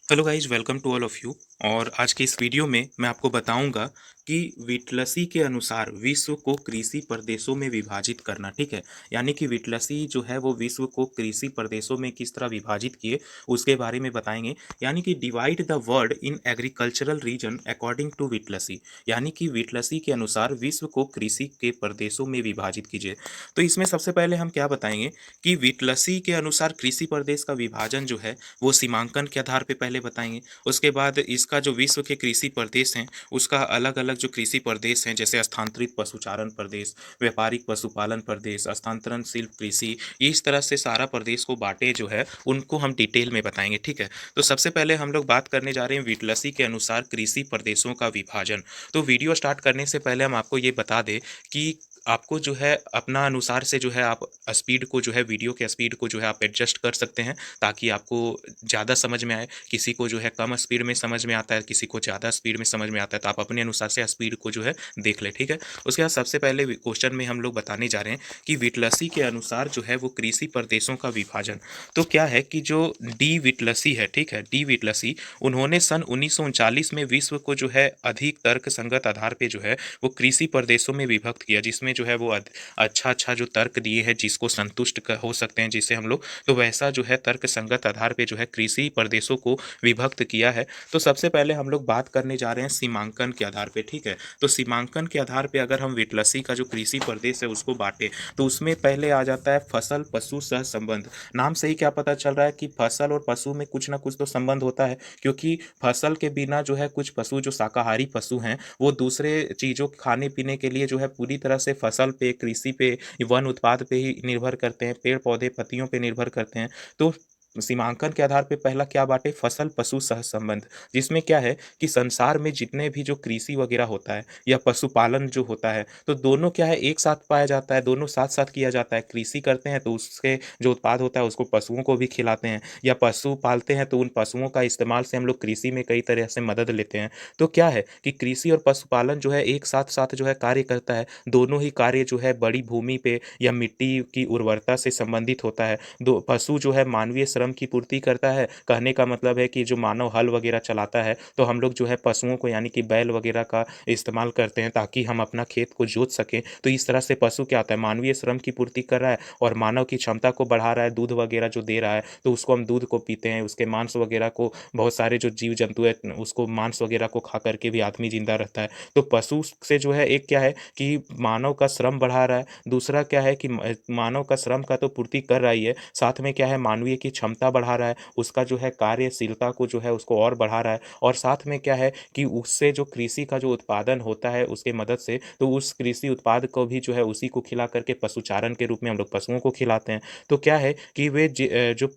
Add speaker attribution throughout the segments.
Speaker 1: Hello guys, welcome to all of you. और आज के इस वीडियो में मैं आपको बताऊंगा कि विटलसी के अनुसार विश्व को कृषि प्रदेशों में विभाजित करना। ठीक है, यानी कि विटलसी जो है वो विश्व को कृषि प्रदेशों में किस तरह विभाजित किए उसके बारे में बताएंगे। यानी कि divide the world in agricultural region according to Whittlesey, यानी कि विटलसी के अनुसार विश्व को कृषि के प्रदेशों में विभाजित कीजिए। तो इसमें सबसे पहले हम क्या बताएंगे कि विटलसी के अनुसार कृषि प्रदेश का विभाजन जो है वो सीमांकन के आधार पे पहले बताएंगे। उसके बाद इसका जो विश्व के कृषि प्रदेश हैं उसका अलग अलग जो कृषि प्रदेश हैं, जैसे स्थानांतरित पशुचारण प्रदेश, व्यापारिक पशुपालन प्रदेश, स्थानांतरणशील कृषि, इस तरह से सारा प्रदेश को बांटे जो है उनको हम डिटेल में बताएंगे। ठीक है, तो सबसे पहले हम लोग बात करने जा रहे हैं विटलसी के अनुसार कृषि प्रदेशों का विभाजन। तो वीडियो स्टार्ट करने से पहले हम आपको ये बता दें कि आपको जो है अपना अनुसार से जो है आप स्पीड को जो है वीडियो के स्पीड को जो है आप एडजस्ट कर सकते हैं, ताकि आपको ज़्यादा समझ में आए। किसी को जो है कम स्पीड में समझ में आता है, किसी को ज़्यादा स्पीड में समझ में आता है, तो आप अपने अनुसार से स्पीड को जो है देख लें। ठीक है, उसके बाद सबसे पहले क्वेश्चन में हम लोग बताने जा रहे हैं कि विटलसी के अनुसार जो है वो कृषि प्रदेशों का विभाजन। तो क्या है कि जो डी विटलसी है, ठीक है, डी विटलसी, उन्होंने सन 1939 में विश्व को जो है अधिक तर्क संगत आधार पे जो है वो कृषि प्रदेशों में विभक्त किया, जिसमें जो है वो अच्छा अच्छा जो तर्क दिए हैं जिसको संतुष्ट हो सकते हैं जिससे हम लोग, तो वैसा जो है तर्क संगत आधार पे जो है कृषि प्रदेशों को विभक्त किया है। तो सबसे पहले हम लोग बात करने जा रहे हैं सीमांकन के आधार पे। ठीक है, तो सीमांकन के आधार पे अगर हम विटलसी का जो कृषि प्रदेश है उसको बांटे तो उसमें पहले आ जाता है फसल पशु सह संबंध। नाम से ही क्या पता चल रहा है कि फसल और पशु में कुछ ना कुछ तो संबंध होता है, क्योंकि फसल के बिना जो है कुछ पशु जो शाकाहारी पशु हैं वो दूसरे चीज़ों खाने पीने के लिए जो है पूरी तरह से फसल पे, कृषि पे, वन उत्पाद पे ही निर्भर करते हैं, पेड़ पौधे पत्तियों पे निर्भर करते हैं। तो सीमांकन के आधार पे पहला क्या बाटे, फसल पशु सह संबंध, जिसमें क्या है कि संसार में जितने भी जो कृषि वगैरह होता है या पशुपालन जो होता है तो दोनों क्या है एक साथ पाया जाता है, दोनों साथ साथ किया जाता है। कृषि करते हैं तो उसके जो उत्पाद होता है उसको पशुओं को भी खिलाते हैं, या पशु पालते हैं तो उन पशुओं का इस्तेमाल से हम लोग कृषि में कई तरह से मदद लेते हैं। तो क्या है कि कृषि और पशुपालन जो है एक साथ साथ जो है कार्य करता है। दोनों ही कार्य जो है बड़ी भूमि पे या मिट्टी की उर्वरता से संबंधित होता है। दो पशु जो है मानवीय श्रम की पूर्ति करता है, कहने का मतलब है कि जो मानव हल वगैरह चलाता है तो हम लोग जो है पशुओं को यानी कि बैल वगैरह का इस्तेमाल करते हैं ताकि हम अपना खेत को जोत सकें। तो इस तरह से पशु क्या होता है, मानवीय श्रम की पूर्ति कर रहा है और मानव की क्षमता को बढ़ा रहा है, दूध वगैरह जो दे रहा है तो उसको हम दूध को पीते हैं, उसके मांस वगैरह को, बहुत सारे जो जीव जंतु है उसको मांस वगैरह को खा करके भी आदमी जिंदा रहता है। तो पशु से जो है एक क्या है कि मानव का श्रम बढ़ा रहा है, दूसरा क्या है कि मानव का श्रम का तो पूर्ति कर रहा ही है, साथ में क्या है मानवीय की क्षमता बढ़ा रहा है, उसका जो है कार्यशीलता को जो है उसको और बढ़ा रहा है, और साथ में क्या है कि उससे जो कृषि का जो उत्पादन होता है उसके मदद से, तो उस कृषि उत्पाद को भी जो है उसी को खिला करके पशुचारण के रूप में हम लोग पशुओं को खिलाते हैं। तो क्या है कि वे जो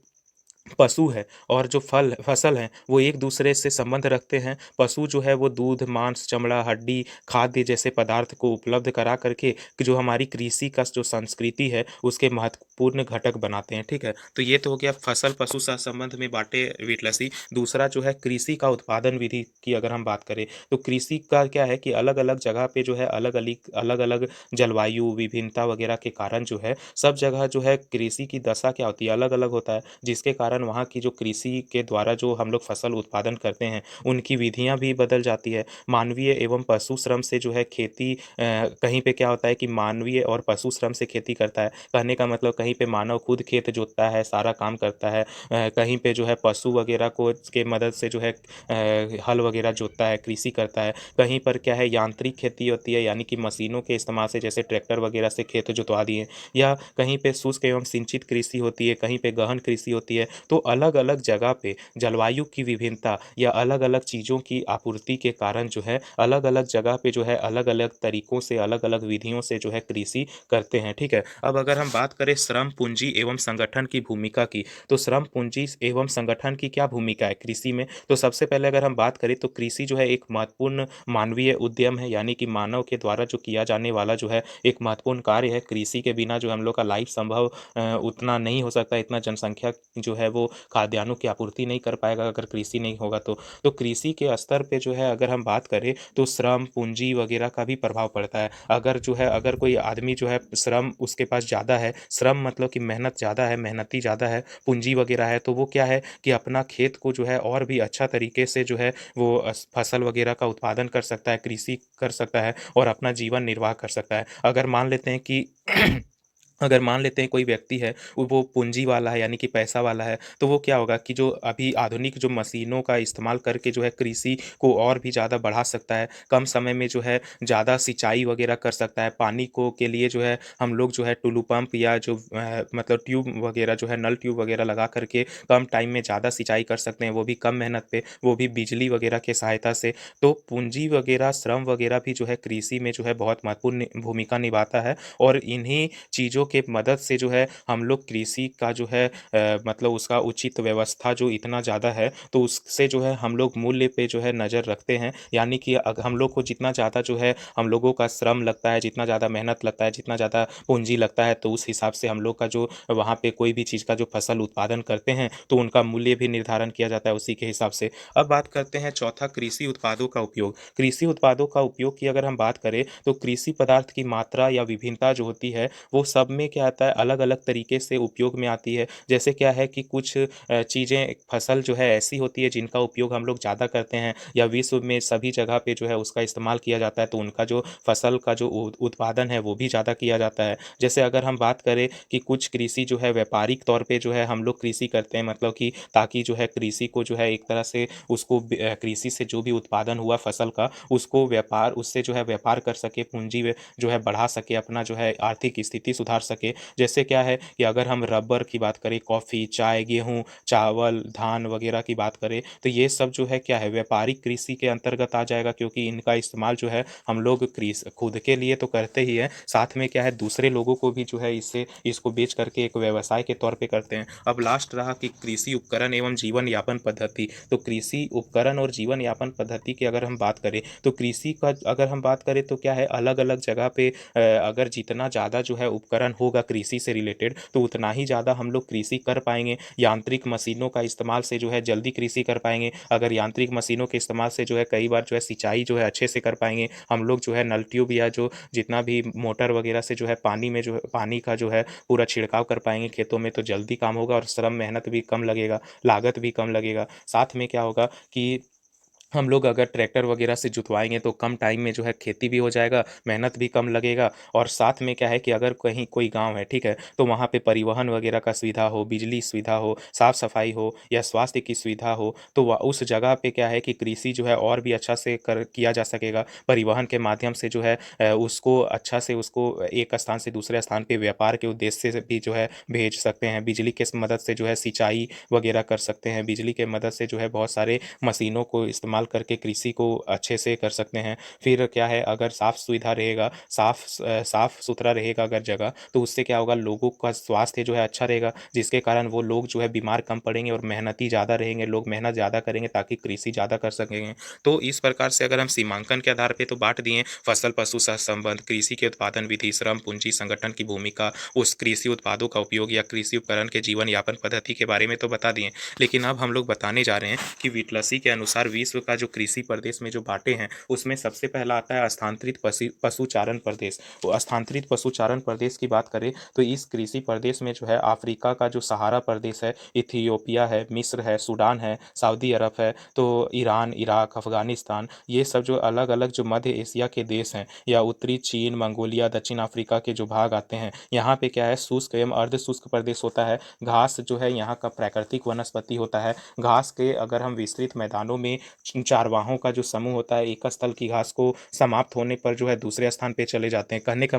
Speaker 1: पशु है और जो फल फसल हैं वो एक दूसरे से संबंध रखते हैं। पशु जो है वो दूध, मांस, चमड़ा, हड्डी, खाद्य जैसे पदार्थ को उपलब्ध करा करके कि जो हमारी कृषि का जो संस्कृति है उसके महत्वपूर्ण घटक बनाते हैं। ठीक है, तो ये तो हो गया फसल पशु सह संबंध में बांटे विटलसी। दूसरा जो है कृषि का उत्पादन विधि की अगर हम बात करें तो कृषि का क्या है कि अलग अलग जगह पे जो है अलग अलग जलवायु विभिन्नता वगैरह के कारण जो है सब जगह जो है कृषि की दशा क्या होती है, अलग अलग होता है, जिसके कारण वहाँ की जो कृषि के द्वारा जो हम लोग फसल उत्पादन करते हैं उनकी विधियाँ भी बदल जाती है। मानवीय एवं पशु श्रम से जो है खेती कहीं पे क्या होता है कि मानवीय और पशु श्रम से खेती करता है, कहने का मतलब कहीं पे मानव खुद खेत जोतता है, सारा काम करता है, कहीं पे जो है पशु वगैरह को के मदद से जो है हल वगैरह जोतता है, कृषि करता है। कहीं पर क्या है यांत्रिक खेती होती है, यानी कि मशीनों के इस्तेमाल से जैसे ट्रैक्टर वगैरह से खेत जोतवा दिए, या कहीं पे शुष्क एवं सिंचित कृषि होती है, कहीं पे गहन कृषि होती है। तो अलग अलग जगह पे जलवायु की विभिन्नता या अलग अलग चीज़ों की आपूर्ति के कारण जो है अलग अलग जगह पे जो है अलग अलग तरीकों से, अलग अलग विधियों से जो है कृषि करते हैं। ठीक है, अब अगर हम बात करें श्रम पूंजी एवं संगठन की भूमिका की, तो श्रम पूंजी एवं संगठन की क्या भूमिका है कृषि में, तो सबसे पहले अगर हम बात करें तो कृषि जो है एक महत्वपूर्ण मानवीय उद्यम है, यानी कि मानव के द्वारा जो किया जाने वाला जो है एक महत्वपूर्ण कार्य है। कृषि के बिना जो हम लोग का लाइफ संभव उतना नहीं हो सकता, इतना जनसंख्या जो है वो खाद्यान्नों की आपूर्ति नहीं कर पाएगा अगर कृषि नहीं होगा तो। तो कृषि के स्तर पे जो है अगर हम बात करें तो श्रम, पूँजी वगैरह का भी प्रभाव पड़ता है। अगर कोई आदमी जो है श्रम उसके पास ज़्यादा है, श्रम मतलब कि मेहनत ज़्यादा है, मेहनती ज़्यादा है, पूँजी वगैरह है, तो वो क्या है कि अपना खेत को जो है और भी अच्छा तरीके से जो है वो फसल वगैरह का उत्पादन कर सकता है, कृषि कर सकता है और अपना जीवन निर्वाह कर सकता है। अगर मान लेते हैं कोई व्यक्ति है, वो पूँजी वाला है यानी कि पैसा वाला है, तो वो क्या होगा कि जो अभी आधुनिक जो मशीनों का इस्तेमाल करके जो है कृषि को और भी ज़्यादा बढ़ा सकता है। कम समय में जो है ज़्यादा सिंचाई वगैरह कर सकता है। पानी को के लिए जो है हम लोग जो है टुल्लू पंप या जो मतलब ट्यूब वगैरह जो है नल ट्यूब वगैरह लगा कर के कम टाइम में ज़्यादा सिंचाई कर सकते हैं, वो भी कम मेहनत पे, वो भी बिजली वगैरह की सहायता से। तो पूँजी वगैरह, श्रम वगैरह भी जो है कृषि में जो है बहुत महत्वपूर्ण भूमिका निभाता है और इन्हीं चीज़ों के मदद से जो है हम लोग कृषि का जो है मतलब उसका उचित व्यवस्था जो इतना ज़्यादा है, तो उससे जो है हम लोग मूल्य पे जो है नज़र रखते हैं। यानी कि हम लोग को जितना ज़्यादा जो है हम लोगों का श्रम लगता है, जितना ज़्यादा मेहनत लगता है, जितना ज़्यादा पूँजी लगता है, तो उस हिसाब से हम लोग का जो वहाँ पे कोई भी चीज़ का जो फसल उत्पादन करते हैं, तो उनका मूल्य भी निर्धारण किया जाता है उसी के हिसाब से। अब बात करते हैं चौथा, कृषि उत्पादों का उपयोग। कृषि उत्पादों का उपयोग की अगर हम बात करें, तो कृषि पदार्थ की मात्रा या विभिन्नता जो होती है, वो सब में क्या आता है अलग-अलग तरीके से उपयोग में आती है। जैसे क्या है कि कुछ चीज़ें फसल जो है ऐसी होती है जिनका उपयोग हम लोग ज़्यादा करते हैं या विश्व में सभी जगह पे जो है उसका इस्तेमाल किया जाता है, तो उनका जो फसल का जो उत्पादन है वो भी ज़्यादा किया जाता है। जैसे अगर हम बात करें कि कुछ कृषि जो है व्यापारिक तौर पे जो है हम लोग कृषि करते हैं, मतलब कि ताकि जो है कृषि को जो है एक तरह से कृषि से जो भी उत्पादन हुआ फसल का, उसको व्यापार उससे जो है व्यापार कर सके, पूँजी जो है बढ़ा सके, अपना जो है आर्थिक स्थिति सुधार सके। जैसे क्या है कि अगर हम रबर की बात करें, कॉफ़ी, चाय, गेहूँ, चावल, धान वगैरह की बात करें, तो ये सब जो है क्या है व्यापारिक कृषि के अंतर्गत आ जाएगा, क्योंकि इनका इस्तेमाल जो है हम लोग खुद के लिए तो करते ही हैं, साथ में क्या है दूसरे लोगों को भी जो है इसको बेच करके एक व्यवसाय के तौर पे करते हैं। अब लास्ट रहा कि कृषि उपकरण एवं जीवन यापन पद्धति। तो कृषि उपकरण और जीवन यापन पद्धति की अगर हम बात करें, तो कृषि का अगर हम बात करें तो क्या है अलग-अलग जगह पे अगर जितना ज़्यादा जो है उपकरण होगा कृषि से रिलेटेड, तो उतना ही ज़्यादा हम लोग कृषि कर पाएँगे। यांत्रिक मशीनों का इस्तेमाल से जो है जल्दी कृषि कर पाएँगे। अगर यांत्रिक मशीनों के इस्तेमाल से जो है कई बार जो है सिंचाई जो है अच्छे से कर पाएँगे। हम लोग जो है नल ट्यूब या जो जितना भी मोटर वगैरह से जो है पानी का जो है पूरा छिड़काव कर पाएँगे खेतों में, तो जल्दी काम होगा और श्रम मेहनत भी कम लगेगा, लागत भी कम लगेगा। साथ में क्या होगा कि हम लोग अगर ट्रैक्टर वगैरह से जुतवाएँगे तो कम टाइम में जो है खेती भी हो जाएगा, मेहनत भी कम लगेगा और साथ में क्या है कि अगर कहीं कोई गाँव है, ठीक है? तो वहाँ पे परिवहन वगैरह का सुविधा हो, बिजली सुविधा हो, साफ-सफाई हो या स्वास्थ्य की सुविधा हो, तो व उस जगह पे क्या है कि कृषि जो है और भी अच्छा से कर किया जा सकेगा। परिवहन के माध्यम से जो है उसको अच्छा से उसको एक स्थान से दूसरे स्थान पे व्यापार के उद्देश्य से भी जो है भेज सकते हैं। बिजली के मदद से जो है सिंचाई वगैरह कर सकते हैं। बिजली के मदद से जो है बहुत सारे मशीनों को इस्तेमाल करके कृषि को अच्छे से कर सकते हैं। फिर क्या है अगर साफ-सुथरा रहेगा अगर जगह, तो उससे क्या होगा लोगों का स्वास्थ्य जो है अच्छा रहेगा, जिसके कारण वो लोग जो है बीमार कम पड़ेंगे और मेहनती ज़्यादा रहेंगे, लोग मेहनत ज़्यादा करेंगे ताकि कृषि ज़्यादा कर सकेंगे। तो इस प्रकार से अगर हम सीमांकन के आधार पे तो बाँट दिए फसल, पशु सहसंबंध, कृषि के उत्पादन विधि, श्रम, पूँजी, संगठन की भूमिका, उस कृषि उत्पादों का उपयोग या कृषि उपकरण के जीवन यापन पद्धति के बारे में तो बता दिए। लेकिन अब हम लोग बताने जा रहे हैं कि विटलसी के अनुसार विश्व का जो कृषि प्रदेश में जो बाँटे हैं, उसमें सबसे पहला आता है स्थानांतरित पशुचारण प्रदेश। तो स्थानांतरित पशुचारण प्रदेश की बात करें तो इस कृषि प्रदेश में जो है अफ्रीका का जो सहारा प्रदेश है, इथियोपिया है, मिस्र है, सूडान है, सऊदी अरब है, तो ईरान, इराक, अफ़गानिस्तान, ये सब जो अलग-अलग जो मध्य एशिया के देश हैं या उत्तरी चीन, मंगोलिया, दक्षिण अफ्रीका के जो भाग आते हैं, यहाँ पे क्या है शुष्क एवं अर्ध शुष्क प्रदेश होता है। घास जो है यहाँ का प्राकृतिक वनस्पति होता है। घास के अगर हम विस्तृत मैदानों में चारवाहों का जो समूह होता है, एक स्थल की घास को समाप्त होने पर जो है दूसरे स्थान पे चले जाते हैं। कहने का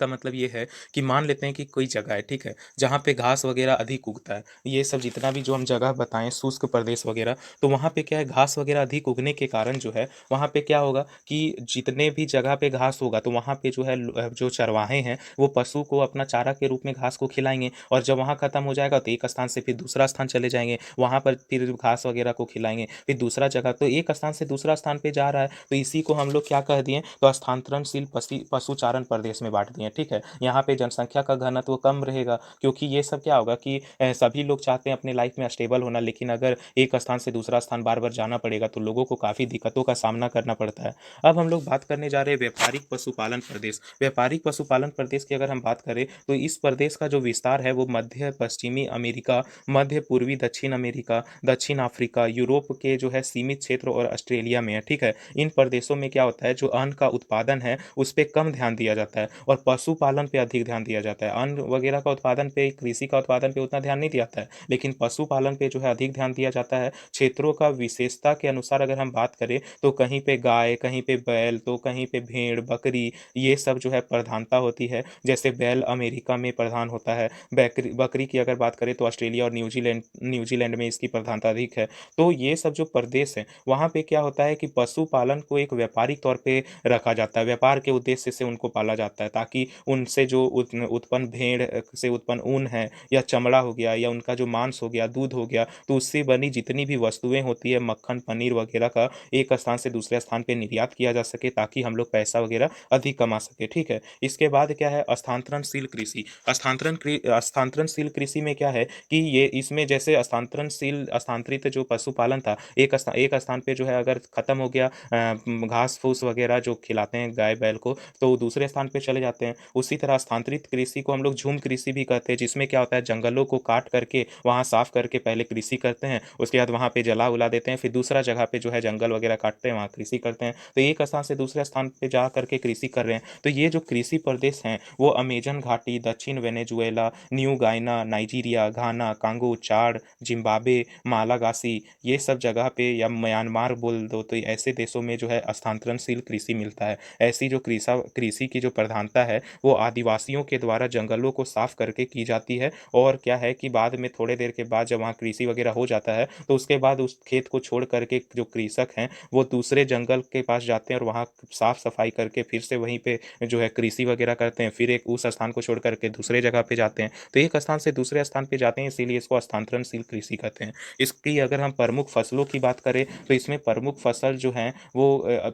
Speaker 1: मतलब ये है कि मान लेते हैं कि कोई जगह है, ठीक है? जहाँ पे घास वगैरह अधिक उगता है। ये सब जितना भी जो हम जगह बताएँ शुष्क प्रदेश वगैरह, तो वहाँ पे क्या है घास वगैरह अधिक उगने के कारण जो है वहाँ पे क्या होगा कि जितने भी जगह पे घास होगा तो वहाँ पे जो है जो चरवाहे हैं वो पशु को अपना चारा के रूप में घास को खिलाएँगे और जब वहाँ खत्म हो जाएगा तो एक स्थान से फिर दूसरा स्थान चले जाएँगे। वहाँ पर फिर घास वगैरह को खिलाएँगे, फिर दूसरा जगह, तो एक स्थान से दूसरा स्थान पे जा रहा है, तो इसी को हम लोग क्या कह दिए तो स्थानांतरणशील पशुचारण प्रदेश में में बाँट दिए हैं, ठीक है। यहाँ पे जनसंख्या का घनत्व कम रहेगा, क्योंकि ये सब क्या होगा कि सभी लोग चाहते हैं अपनी लाइफ में स्टेबल होना, लेकिन अगर एक स्थान से दूसरा स्थान बार-बार जाना पड़ेगा तो लोगों को काफ़ी दिक्कतों का सामना करना पड़ता है। अब हम लोग बात करने जा रहे हैं व्यापारिक पशुपालन प्रदेश। व्यापारिक पशुपालन प्रदेश की अगर हम बात करें तो इस प्रदेश का जो विस्तार है वो मध्य पश्चिमी अमेरिका, मध्य पूर्वी दक्षिण अमेरिका, दक्षिण अफ्रीका, यूरोप के जो है सीमित क्षेत्र और ऑस्ट्रेलिया में है, ठीक है। इन प्रदेशों में क्या होता है, जो अन्न का उत्पादन है उस पे कम ध्यान दिया जाता है और पशुपालन पे अधिक ध्यान दिया जाता है। अन्न वगैरह का उत्पादन पे, कृषि का उत्पादन पे उतना ध्यान नहीं दिया जाता है, लेकिन पशुपालन पे जो है अधिक ध्यान दिया जाता है। क्षेत्रों का विशेषता के अनुसार अगर हम बात करें तो कहीं पे गाय, कहीं पे बैल, तो कहीं पे भेड़, बकरी, ये सब जो है प्रधानता होती है। जैसे बैल अमेरिका में प्रधान होता है, बकरी बकरी की अगर बात करें तो ऑस्ट्रेलिया और न्यूजीलैंड न्यूजीलैंड में इसकी प्रधानता अधिक है। तो ये सब जो प्रदेश हैं, वहाँ पे क्या होता है कि पशुपालन को एक व्यापारिक तौर पे रखा जाता है। व्यापार के उद्देश्य से उनको पाला जाता है, ताकि उनसे जो उत्पन्न भेड़ से उत्पन्न ऊन है या चमड़ा हो गया या उनका जो मांस हो गया, दूध हो गया, तो उससे बनी जितनी भी वस्तुएँ होती है, मक्खन, पनीर वगैरह का एक स्थान से दूसरे स्थान पे निर्यात किया जा सके, ताकि हम लोग पैसा वगैरह अधिक कमा सकें, ठीक है। इसके बाद क्या है, स्थानांतरणशील कृषि। स्थानांतरणशील कृषि में क्या है कि ये इसमें जैसे स्थानांतरित जो पशुपालन था, एक स्थान पे जो है अगर खत्म हो गया घास-फूस वगैरह जो खिलाते हैं गाय बैल को, तो दूसरे स्थान पे चले जाते हैं। उसी तरह स्थानांतरित कृषि को हम लोग झूम कृषि भी कहते हैं, जिसमें क्या होता है, जंगलों को काट करके वहाँ साफ करके पहले कृषि करते हैं, उसके बाद वहाँ पे जला-उला देते हैं, फिर दूसरा जगह पे जो है जंगल वगैरह काटते हैं, वहाँ कृषि करते हैं। तो एक स्थान से दूसरे स्थान पे जा करके कृषि कर रहे हैं। तो ये जो कृषि प्रदेश हैं, वो अमेज़न घाटी, दक्षिण वेनेजुएला, न्यू गायना, नाइजीरिया, घाना, कांगो, चाड, जिम्बाब्वे, मालागासी, ये सब जगह पे, या म्यांमार बोल दो, तो ऐसे देशों में जो है स्थानांतरणशील कृषि मिलता है। ऐसी जो कृषि की जो प्रधानता है वो आदिवासियों के द्वारा जंगलों को साफ करके की जाती है। और क्या है कि बाद में थोड़े देर के बाद जब वहाँ कृषि वगैरह हो जाता है तो उसके बाद उस खेत को छोड़ करके जो कृषक हैं वो दूसरे जंगल के पास जाते हैं और वहाँ साफ सफाई करके फिर से वहीं पे जो है कृषि वगैरह करते हैं, फिर एक उस स्थान को छोड़ करके दूसरे जगह पे जाते हैं। तो एक स्थान से दूसरे स्थान पे जाते हैं, इसीलिए इसको स्थानांतरणशील कृषि कहते हैं। इसकी अगर हम प्रमुख फसलों की बात करें तो इसमें प्रमुख फसल जो हैं वो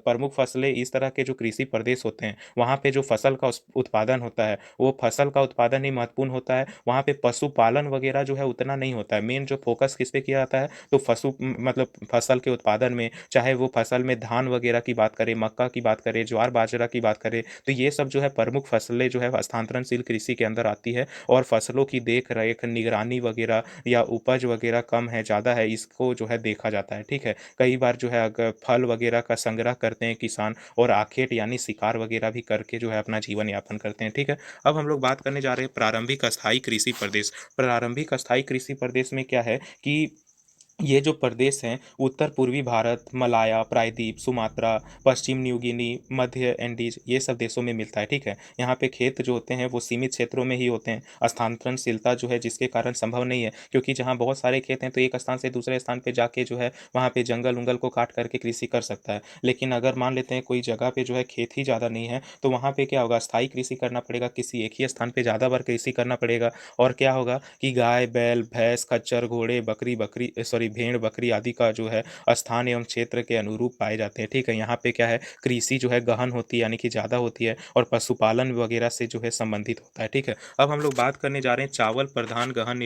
Speaker 1: प्रमुख फसलें इस तरह के जो कृषि प्रदेश होते हैं वहाँ पे जो फसल का उत्पादन होता है वो फसल का उत्पादन ही महत्वपूर्ण होता है। वहाँ पे पशुपालन वगैरह जो है उतना नहीं होता है। मेन जो फोकस किस पे किया जाता है तो मतलब फसल के उत्पादन में, चाहे वो फसल में धान वगैरह की बात करें, मक्का की बात करें, ज्वार बाजरा की बात करें, तो ये सब जो है प्रमुख फसलें जो है स्थानांतरणशील कृषि के अंदर आती है। और फसलों की देख रेख, निगरानी वगैरह या उपज वगैरह कम है ज़्यादा है, इसको जो है देखा जाता है, ठीक है। कई बार जो है अगर फल वगैरह का संग्रह करते हैं किसान, और आखेट यानी शिकार वगैरह भी करके जो है अपना जीवन यापन करते हैं, ठीक है। अब हम लोग बात करने जा रहे हैं प्रारंभिक अस्थायी कृषि प्रदेश। प्रारंभिक अस्थायी कृषि प्रदेश में क्या है कि ये जो प्रदेश हैं उत्तर पूर्वी भारत, मलाया, प्रायद्वीप, सुमात्रा, पश्चिम न्यू गिनी, मध्य एंडीज, ये सब देशों में मिलता है, ठीक है। यहाँ पे खेत जो होते हैं वो सीमित क्षेत्रों में ही होते हैं। स्थानांतरणशीलता जो है जिसके कारण संभव नहीं है, क्योंकि जहाँ बहुत सारे खेत हैं तो एक स्थान से दूसरे स्थान पे जाके जो है वहाँ पे जंगल उंगल को काट करके कृषि कर सकता है। लेकिन अगर मान लेते हैं कोई जगह पे जो है खेत ही ज़्यादा नहीं है, तो वहाँ पे क्या होगा, स्थायी कृषि करना पड़ेगा, किसी एक ही स्थान पे ज़्यादा बार कृषि करना पड़ेगा। और क्या होगा कि गाय, बैल, भैंस, खच्चर, घोड़े, भेड़, बकरी आदि का जो है स्थान एवं क्षेत्र के अनुरूप पाए जाते हैं, ठीक है। यहाँ पे क्या है, कृषि जो है गहन होती है, यानी कि ज़्यादा होती है, और पशुपालन वगैरह से जो है संबंधित होता है, ठीक है। अब हम लोग बात करने जा रहे हैं चावल प्रधान गहन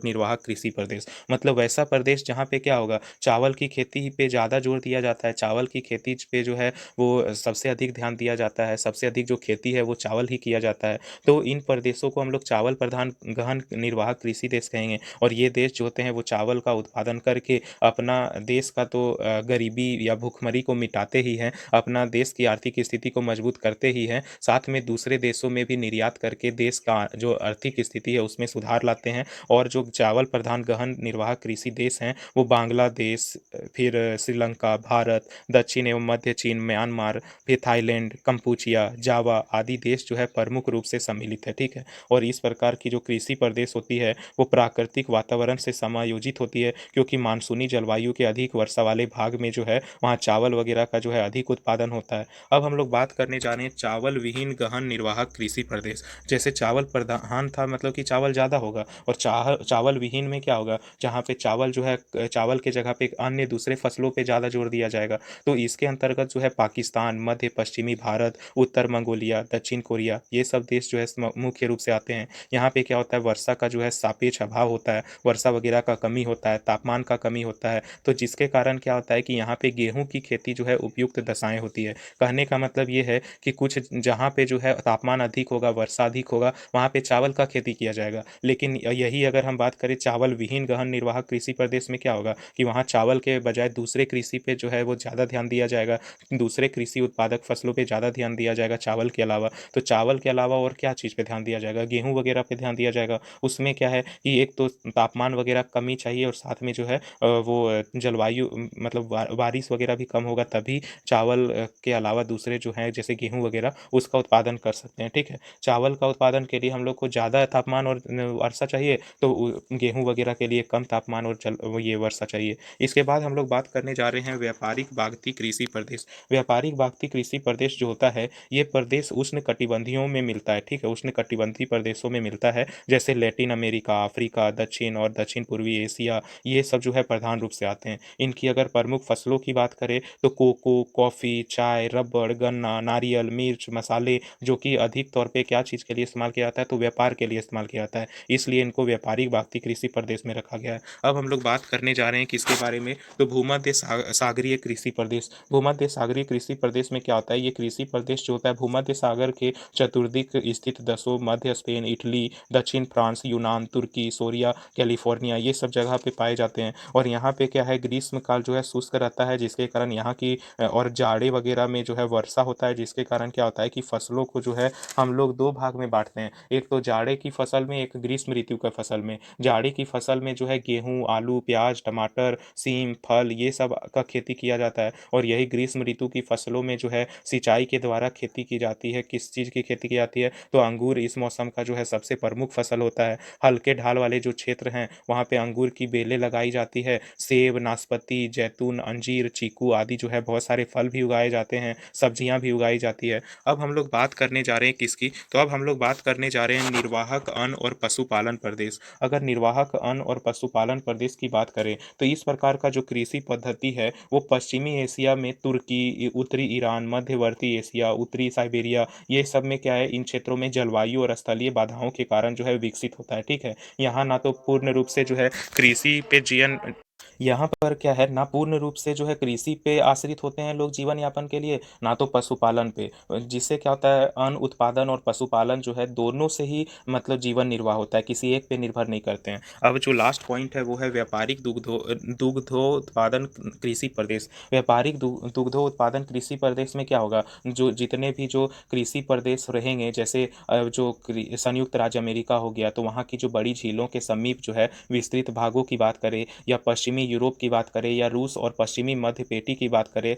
Speaker 1: निर्वाहक कृषि प्रदेश। मतलब वैसा प्रदेश जहाँ पे क्या होगा, चावल की खेती पे ज़्यादा जोर दिया जाता है। चावल की खेती पे जो है वो सबसे अधिक ध्यान दिया जाता है, सबसे अधिक जो खेती है वो चावल ही किया जाता है। तो इन प्रदेशों को हम लोग चावल प्रधान गहन निर्वाहक कृषि देश कहेंगे। और ये देश जो होते हैं वो चावल का उत्पादन करके अपना देश का तो गरीबी या भूखमरी को मिटाते ही हैं, अपना देश की आर्थिक स्थिति को मजबूत करते ही हैं, साथ में दूसरे देशों में भी निर्यात करके देश का जो आर्थिक स्थिति है उसमें सुधार लाते हैं। और जो चावल प्रधान गहन निर्वाहक कृषि देश हैं वो बांग्लादेश, फिर श्रीलंका, भारत, दक्षिण एवं मध्य चीन, म्यांमार, फिर थाईलैंड, कंपूचिया, जावा आदि देश जो है प्रमुख रूप से सम्मिलित है, ठीक है। और इस प्रकार की जो कृषि प्रदेश होती है वो प्राकृतिक वातावरण से समायोजित होती है, क्योंकि क्योंकि मानसूनी जलवायु के अधिक वर्षा वाले भाग में जो है वहाँ चावल वगैरह का जो है अधिक उत्पादन होता है। अब हम लोग बात करने जा रहे हैं चावल विहीन गहन निर्वाहक कृषि प्रदेश। जैसे चावल प्रधान था मतलब कि चावल ज़्यादा होगा, और चावल विहीन में क्या होगा, जहाँ पे चावल जो है चावल के जगह पे अन्य दूसरे फसलों पे ज़्यादा जोर दिया जाएगा। तो इसके अंतर्गत जो है पाकिस्तान, मध्य पश्चिमी भारत, उत्तर मंगोलिया, दक्षिण कोरिया, ये सब देश जो है मुख्य रूप से आते हैं। यहाँ पे क्या होता है, वर्षा का जो है सापेक्ष अभाव होता है, वर्षा वगैरह का कमी होता है, तापमान का कमी होता है। तो जिसके कारण क्या होता है कि यहाँ पे गेहूँ की खेती जो है उपयुक्त दशाएं होती है। कहने का मतलब ये है कि कुछ जहाँ पे जो है तापमान अधिक होगा, वर्षा अधिक होगा, वहाँ पे चावल का खेती किया जाएगा। लेकिन यही अगर हम बात करें चावल विहीन गहन निर्वाहक कृषि प्रदेश में, क्या होगा कि वहाँ चावल के बजाय दूसरे कृषि पे जो है वो ज़्यादा ध्यान दिया जाएगा, दूसरे कृषि उत्पादक फसलों पे ज़्यादा ध्यान दिया जाएगा चावल के अलावा। तो चावल के अलावा और क्या चीज़ पे ध्यान दिया जाएगा, गेहूँ वगैरह पे ध्यान दिया जाएगा। उसमें क्या है कि एक तो तापमान वगैरह कमी चाहिए, और साथ में जो है वो जलवायु मतलब बारिश वगैरह भी कम होगा, तभी चावल के अलावा दूसरे जो हैं जैसे गेहूँ वगैरह उसका उत्पादन कर सकते हैं। ठीक है, चावल का उत्पादन के लिए हम लोग को ज़्यादा तापमान और वर्षा चाहिए, तो गेहूँ वगैरह के लिए कम तापमान और ये वर्षा चाहिए। इसके बाद हम लोग बात करने जा रहे हैं व्यापारिक बागती कृषि प्रदेश। व्यापारिक बागती कृषि प्रदेश जो होता है, ये प्रदेश उष्ण कटिबंधियों में मिलता है। ठीक है, उष्ण कटिबंधीय प्रदेशों में मिलता है, जैसे लैटिन अमेरिका, अफ्रीका, दक्षिण और दक्षिण पूर्वी एशिया, ये सब जो है प्रधान रूप से आते हैं। इनकी अगर प्रमुख फसलों की बात करें तो कोको, कॉफ़ी, चाय, रबड़, गन्ना, नारियल, मिर्च, मसाले, जो कि अधिक तौर पे क्या चीज़ के लिए इस्तेमाल किया जाता है, तो व्यापार के लिए इस्तेमाल किया जाता है, इसलिए इनको व्यापारिक बागती कृषि प्रदेश में रखा गया है। अब हम लोग बात करने जा रहे हैं किसके बारे में, तो भूमध्य सागरीय कृषि प्रदेश। भूमध्य सागरीय कृषि प्रदेश में क्या होता है, ये कृषि प्रदेश जो होता है भूमध्य सागर के चतुर्दिक स्थित देशों मध्य स्पेन, इटली, दक्षिण फ्रांस, यूनान, तुर्की, सोरिया, कैलिफोर्निया, ये सब जगह पे पाए जाते हैं। और यहाँ पे क्या है, ग्रीष्म काल जो है शुष्क रहता है, जिसके कारण यहाँ की और जाड़े वगैरह में जो है वर्षा होता है, जिसके कारण क्या होता है कि फसलों को जो है हम लोग दो भाग में बांटते हैं, एक तो जाड़े की फसल में, एक ग्रीष्म ऋतु का फसल में। जाड़े की फसल में जो है गेहूँ, आलू, प्याज, टमाटर, सीम, फल, ये सब का खेती किया जाता है, और यही ग्रीष्म ऋतु की फसलों में जो है सिंचाई के द्वारा खेती की जाती है। किस चीज़ की खेती की जाती है, तो अंगूर इस मौसम का जो है सबसे प्रमुख फसल होता है। हल्के ढाल वाले जो क्षेत्र हैं वहाँ पे अंगूर की बेलें लगाई जाती है, सेब, नाशपाती, जैतून, अंजीर, चीकू आदि जो है बहुत सारे फल भी उगाए जाते हैं, सब्जियां भी उगाई जाती है। अब हम लोग बात करने जा रहे हैं किसकी, तो अब हम लोग बात करने जा रहे हैं निर्वाहक अन्न और पशुपालन प्रदेश। अगर निर्वाहक अन्न और पशुपालन प्रदेश की बात करें तो इस प्रकार का जो कृषि पद्धति है वो पश्चिमी एशिया में तुर्की, उत्तरी ईरान, मध्यवर्ती एशिया, उत्तरी साइबेरिया, ये सब में क्या है, इन क्षेत्रों में जलवायु और स्थलीय बाधाओं के कारण जो है विकसित होता है। ठीक है, यहाँ ना तो पूर्ण रूप से जो है कृषि पे जीवन, यहाँ पर क्या है ना पूर्ण रूप से जो है कृषि पे आश्रित होते हैं लोग जीवन यापन के लिए, ना तो पशुपालन पे। जिससे क्या होता है, अन्न उत्पादन और पशुपालन जो है दोनों से ही मतलब जीवन निर्वाह होता है, किसी एक पे निर्भर नहीं करते हैं। अब जो लास्ट पॉइंट है वो है व्यापारिक दुग्धोत्पादन कृषि प्रदेश। व्यापारिक दुग्धोत्पादन कृषि प्रदेश में क्या होगा, जो जितने भी जो कृषि प्रदेश रहेंगे, जैसे संयुक्त राज्य अमेरिका हो गया, तो वहाँ की जो बड़ी झीलों के समीप जो है विस्तृत भागों की बात करें, या पश्चिमी यूरोप की बात करें, या रूस और पश्चिमी मध्य पेटी की बात करें,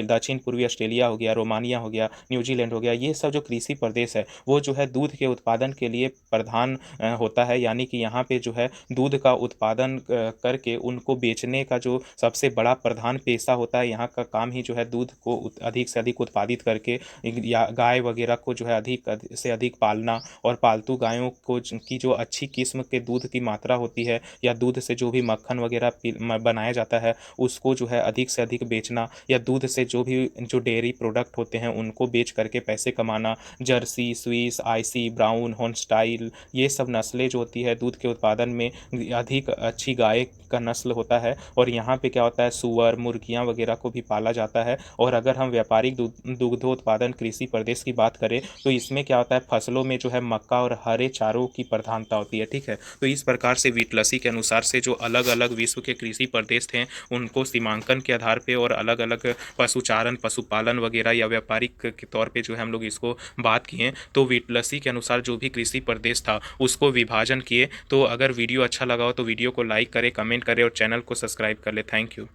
Speaker 1: दक्षिण पूर्वी ऑस्ट्रेलिया हो गया, रोमानिया हो गया, न्यूजीलैंड हो गया, ये सब जो कृषि प्रदेश है वो जो है दूध के उत्पादन के लिए प्रधान होता है। यानी कि यहाँ पे जो है दूध का उत्पादन करके उनको बेचने का जो सबसे बड़ा प्रधान पेशा होता है, यहाँ का काम ही जो है दूध को अधिक से अधिक उत्पादित करके या गाय वगैरह को जो है अधिक से अधिक पालना, और पालतू गायों को की जो अच्छी किस्म के दूध की मात्रा होती है, या दूध से जो भी मक्खन वगैरह बनाया जाता है उसको जो है अधिक से अधिक बेचना, या दूध से जो डेयरी प्रोडक्ट होते हैं उनको बेच करके पैसे कमाना। जर्सी, स्विस, आईसी, ब्राउन, होल्स्टाइन, ये सब नस्लें जो होती है दूध के उत्पादन में अधिक अच्छी गाय का नस्ल होता है, और यहाँ पे क्या होता है, सूअर, मुर्गियाँ वगैरह को भी पाला जाता है। और अगर हम व्यापारिक दुग्धोत्पादन कृषि प्रदेश की बात करें तो इसमें क्या होता है, फसलों में जो है मक्का और हरे चारों की प्रधानता होती है। ठीक है, तो इस प्रकार से वीटलसी के अनुसार से जो अलग अलग विश्व के कृषि प्रदेश थे उनको सीमांकन के आधार पे और अलग अलग पशुचारण, पशुपालन वगैरह या व्यापारिक के तौर पे जो है हम लोग इसको बात किए, तो वीटलसी के अनुसार जो भी कृषि प्रदेश था उसको विभाजन किए। तो अगर वीडियो अच्छा लगा हो तो वीडियो को लाइक करें, कमेंट करें और चैनल को सब्सक्राइब कर ले। Thank you.